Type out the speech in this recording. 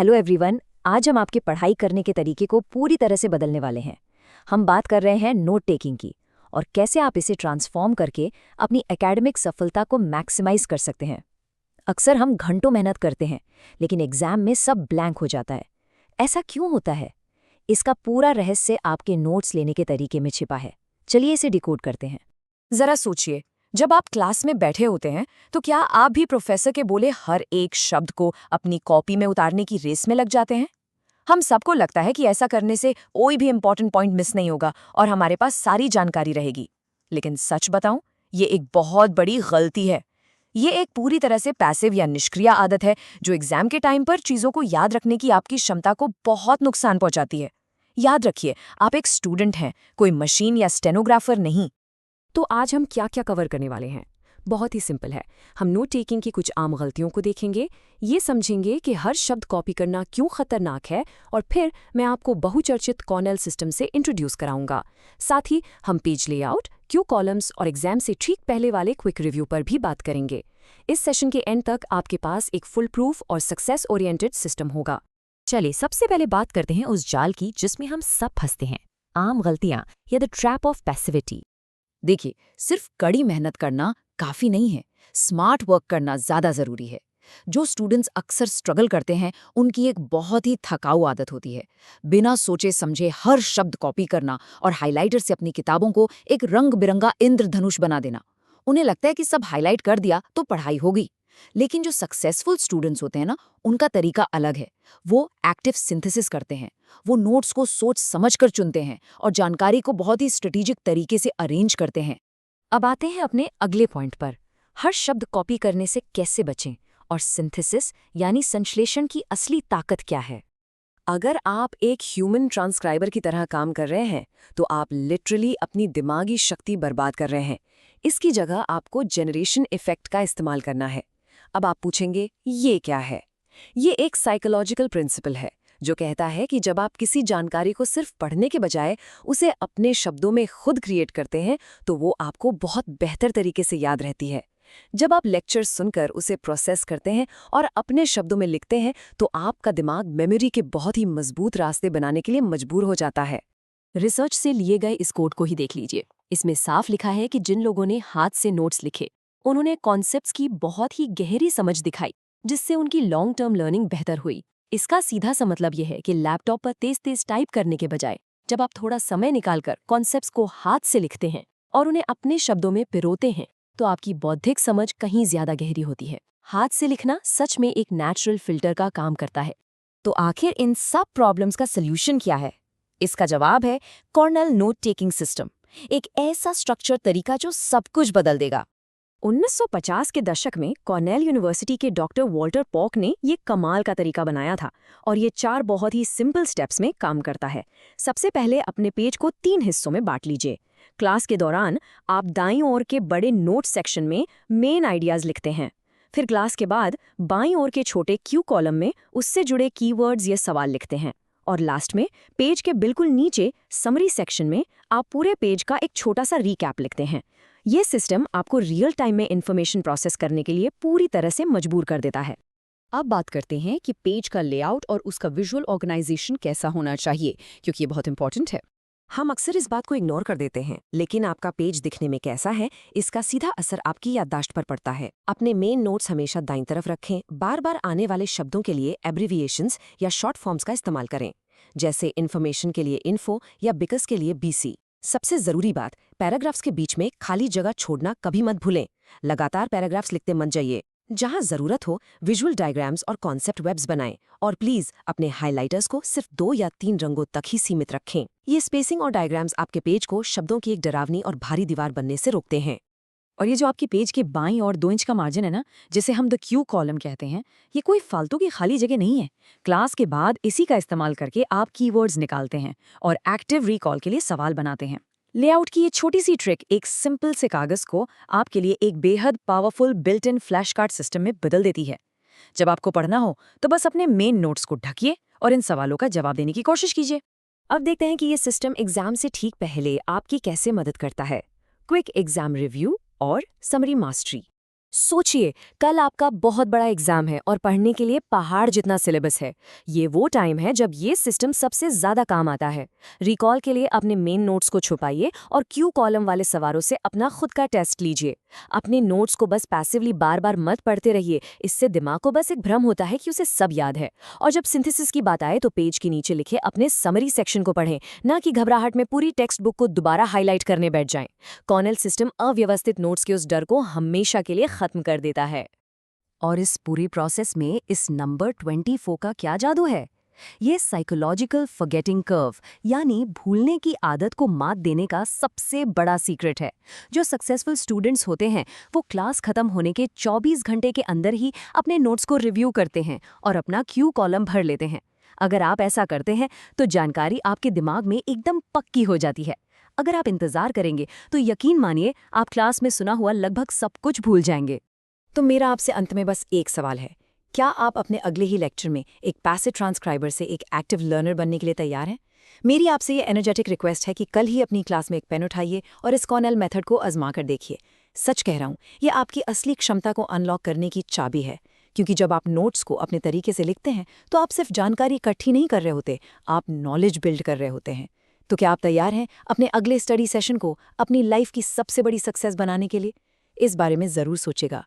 Hello everyone. आज हम आपके पढ़ाई करने के तरीके को पूरी तरह से बदलने वाले हैं। हम बात कर रहे हैं नोट टेकिंग की और कैसे आप इसे ट्रांसफॉर्म करके अपनी एकेडमिक सफलता को मैक्सिमाइज कर सकते हैं। अक्सर हम घंटों मेहनत करते हैं लेकिन एग्जाम में सब ब्लैंक हो जाता है। ऐसा क्यों होता है? इसका पूरा रहस्य आपके नोट्स लेने के तरीके में छिपा है। चलिए इसे डिकोड करते हैं। जरा सोचिए, जब आप क्लास में बैठे होते हैं तो क्या आप भी प्रोफेसर के बोले हर एक शब्द को अपनी कॉपी में उतारने की रेस में लग जाते हैं? हम सबको लगता है कि ऐसा करने से कोई भी इंपॉर्टेंट पॉइंट मिस नहीं होगा और हमारे पास सारी जानकारी रहेगी। लेकिन सच बताऊं, ये एक बहुत बड़ी गलती है। ये एक पूरी तरह से पैसिव या निष्क्रिय आदत है जो एग्जाम के टाइम पर चीजों को याद रखने की आपकी क्षमता को बहुत नुकसान पहुंचाती है। याद रखिए, आप एक स्टूडेंट हैं, कोई मशीन या स्टेनोग्राफर नहीं। तो आज हम क्या क्या कवर करने वाले हैं? बहुत ही सिंपल है। हम नोट टेकिंग की कुछ आम गलतियों को देखेंगे, ये समझेंगे कि हर शब्द कॉपी करना क्यों खतरनाक है, और फिर मैं आपको बहुचर्चित कॉर्नेल सिस्टम से इंट्रोड्यूस कराऊंगा। साथ ही हम पेज लेआउट, क्यू कॉलम्स और एग्जाम से ठीक पहले वाले क्विक रिव्यू पर भी बात करेंगे। इस सेशन के एंड तक आपके पास एक फुल प्रूफ और सक्सेस ओरिएंटेड सिस्टम होगा। चलिए सबसे पहले बात करते हैं उस जाल की जिसमें हम सब फंसते हैं, आम गलतियां या द ट्रैप ऑफ पैसिविटी। देखिए, सिर्फ कड़ी मेहनत करना काफी नहीं है, स्मार्ट वर्क करना ज्यादा जरूरी है। जो स्टूडेंट्स अक्सर स्ट्रगल करते हैं उनकी एक बहुत ही थकाऊ आदत होती है बिना सोचे समझे हर शब्द कॉपी करना और हाइलाइटर से अपनी किताबों को एक रंग बिरंगा इंद्रधनुष बना देना। उन्हें लगता है कि सब हाईलाइट कर दिया तो पढ़ाई होगी। लेकिन जो सक्सेसफुल स्टूडेंट्स होते हैं ना, उनका तरीका अलग है। वो एक्टिव सिंथेसिस करते हैं। वो नोट्स को सोच समझकर चुनते हैं और जानकारी को बहुत ही स्ट्रेटेजिक तरीके से अरेंज करते हैं। अब आते हैं अपने अगले पॉइंट पर, हर शब्द कॉपी करने से कैसे बचें और सिंथेसिस यानी संश्लेषण की असली ताकत क्या है। अगर आप एक ह्यूमन ट्रांसक्राइबर की तरह काम कर रहे हैं तो आप लिटरली अपनी दिमागी शक्ति बर्बाद कर रहे हैं। इसकी जगह आपको जनरेशन इफेक्ट का इस्तेमाल करना है। अब आप पूछेंगे, ये क्या है? ये एक साइकोलॉजिकल प्रिंसिपल है जो कहता है कि जब आप किसी जानकारी को सिर्फ पढ़ने के बजाय उसे अपने शब्दों में खुद क्रिएट करते हैं तो वो आपको बहुत बेहतर तरीके से याद रहती है। जब आप लेक्चर सुनकर उसे प्रोसेस करते हैं और अपने शब्दों में लिखते हैं तो आपका दिमाग मेमोरी के बहुत ही मजबूत रास्ते बनाने के लिए मजबूर हो जाता है। रिसर्च से लिए गए इस कोड को ही देख लीजिए। इसमें साफ लिखा है कि जिन लोगों ने हाथ से नोट्स लिखे उन्होंने कॉन्सेप्ट्स की बहुत ही गहरी समझ दिखाई, जिससे उनकी लॉन्ग टर्म लर्निंग बेहतर हुई। इसका सीधा सा मतलब यह है कि लैपटॉप पर तेज तेज टाइप करने के बजाय जब आप थोड़ा समय निकालकर कॉन्सेप्ट्स को हाथ से लिखते हैं और उन्हें अपने शब्दों में पिरोते हैं तो आपकी बौद्धिक समझ कहीं ज्यादा गहरी होती है। हाथ से लिखना सच में एक नेचुरल फिल्टर का काम करता है। तो आखिर इन सब प्रॉब्लम्स का सल्यूशन क्या है? इसका जवाब है कॉर्नेल नोट टेकिंग सिस्टम, एक ऐसा स्ट्रक्चर तरीका जो सब कुछ बदल देगा। 1950 के दशक में कॉर्नेल यूनिवर्सिटी के डॉक्टर वॉल्टर पॉक ने ये कमाल का तरीका बनाया था और ये 4 बहुत ही सिंपल स्टेप्स में काम करता है। सबसे पहले अपने पेज को 3 हिस्सों में बांट लीजिए। क्लास के दौरान आप दाईं ओर के बड़े नोट सेक्शन में मेन आइडियाज लिखते हैं। फिर क्लास के बाद बाईं ओर के छोटे क्यू कॉलम में उससे जुड़े कीवर्ड्स या सवाल लिखते हैं। और लास्ट में पेज के बिल्कुल नीचे समरी सेक्शन में आप पूरे पेज का एक छोटा सा रीकैप लिखते हैं। ये सिस्टम आपको रियल टाइम में इंफॉर्मेशन प्रोसेस करने के लिए पूरी तरह से मजबूर कर देता है। अब बात करते हैं कि पेज का लेआउट और उसका विजुअल ऑर्गेनाइजेशन कैसा होना चाहिए, क्योंकि ये बहुत इंपॉर्टेंट है। हम अक्सर इस बात को इग्नोर कर देते हैं, लेकिन आपका पेज दिखने में कैसा है इसका सीधा असर आपकी याददाश्त पर पड़ता है। अपने मेन नोट्स हमेशा दाईं तरफ रखें। बार बार आने वाले शब्दों के लिए एब्रिविएशंस या शॉर्ट फॉर्म्स का इस्तेमाल करें, जैसे इन्फॉर्मेशन के लिए इन्फो या बिकस के लिए बीसी। सबसे जरूरी बात, पैराग्राफ्स के बीच में खाली जगह छोड़ना कभी मत भूलें। लगातार पैराग्राफ्स लिखते मत जाइए। जहां जरूरत हो विजुअल डायग्राम्स और कॉन्सेप्ट वेब्स बनाएं और प्लीज अपने हाइलाइटर्स को सिर्फ 2 या 3 रंगों तक ही सीमित रखें। ये स्पेसिंग और डायग्राम्स आपके पेज को शब्दों की एक डरावनी और भारी दीवार बनने से रोकते हैं। और ये जो आपकी पेज के बाईं और 2 इंच का मार्जिन है ना, जिसे हम द क्यू कॉलम कहते हैं, ये कोई फालतू की खाली जगह नहीं है। क्लास के बाद इसी का इस्तेमाल करके आप कीवर्ड्स निकालते हैं और एक्टिव रिकॉल के लिए सवाल बनाते हैं। लेआउट की ये छोटी सी ट्रिक एक सिंपल से कागज को आपके लिए एक बेहद powerful built in flash card system में बदल देती है। जब आपको पढ़ना हो तो बस अपने मेन नोट्स को ढकिए और इन सवालों का जवाब देने की कोशिश कीजिए। अब देखते हैं कि ये सिस्टम एग्जाम से ठीक पहले आपकी कैसे मदद करता है। क्विक एग्जाम रिव्यू और समरी मास्टरी। सोचिए, कल आपका बहुत बड़ा एग्जाम है और पढ़ने के लिए पहाड़ जितना सिलेबस है। ये वो टाइम है जब ये सिस्टम सबसे ज्यादा काम आता है। रिकॉल के लिए अपने मेन नोट्स को छुपाइए और क्यू कॉलम वाले सवालों से अपना खुद का टेस्ट लीजिए। अपने नोट्स को बस पैसिवली बार बार मत पढ़ते रहिए, इससे दिमाग को बस एक भ्रम होता है कि उसे सब याद है। और जब सिंथेसिस की बात आए तो पेज के नीचे लिखे अपने समरी सेक्शन को पढ़ें, ना कि घबराहट में पूरी टेक्स्ट बुक को दोबारा हाईलाइट करने बैठ जाएं। कॉर्नेल सिस्टम अव्यवस्थित नोट्स के उस डर को हमेशा के लिए खत्म कर देता है। और इस पूरे प्रोसेस में इस नंबर 24 का क्या जादू है? ये साइकोलॉजिकल फॉरगेटिंग कर्व यानी भूलने की आदत को मात देने का सबसे बड़ा सीक्रेट है। जो सक्सेसफुल स्टूडेंट्स होते हैं वो क्लास खत्म होने के 24 घंटे के अंदर ही अपने नोट्स को रिव्यू करते हैं और अपना क्यू कॉलम भर लेते हैं। अगर आप ऐसा करते हैं तो जानकारी आपके दिमाग में एकदम पक्की हो जाती है। अगर आप इंतजार करेंगे तो यकीन मानिए आप क्लास में सुना हुआ लगभग सब कुछ भूल जाएंगे। तो मेरा आपसे अंत में बस एक सवाल है, क्या आप अपने अगले ही लेक्चर में एक पैसिव ट्रांसक्राइबर से एक एक्टिव लर्नर बनने के लिए तैयार हैं? मेरी आपसे ये एनर्जेटिक रिक्वेस्ट है कि कल ही अपनी क्लास में एक पेन उठाइए और इस कॉर्नेल मेथड को आजमा कर देखिए। सच कह रहा हूँ, ये आपकी असली क्षमता को अनलॉक करने की चाबी है। क्योंकि जब आप नोट्स को अपने तरीके से लिखते हैं तो आप सिर्फ जानकारी इकट्ठी नहीं कर रहे होते, आप नॉलेज बिल्ड कर रहे होते हैं। तो क्या आप तैयार हैं अपने अगले स्टडी सेशन को अपनी लाइफ की सबसे बड़ी सक्सेस बनाने के लिए? इस बारे में ज़रूर सोचेगा।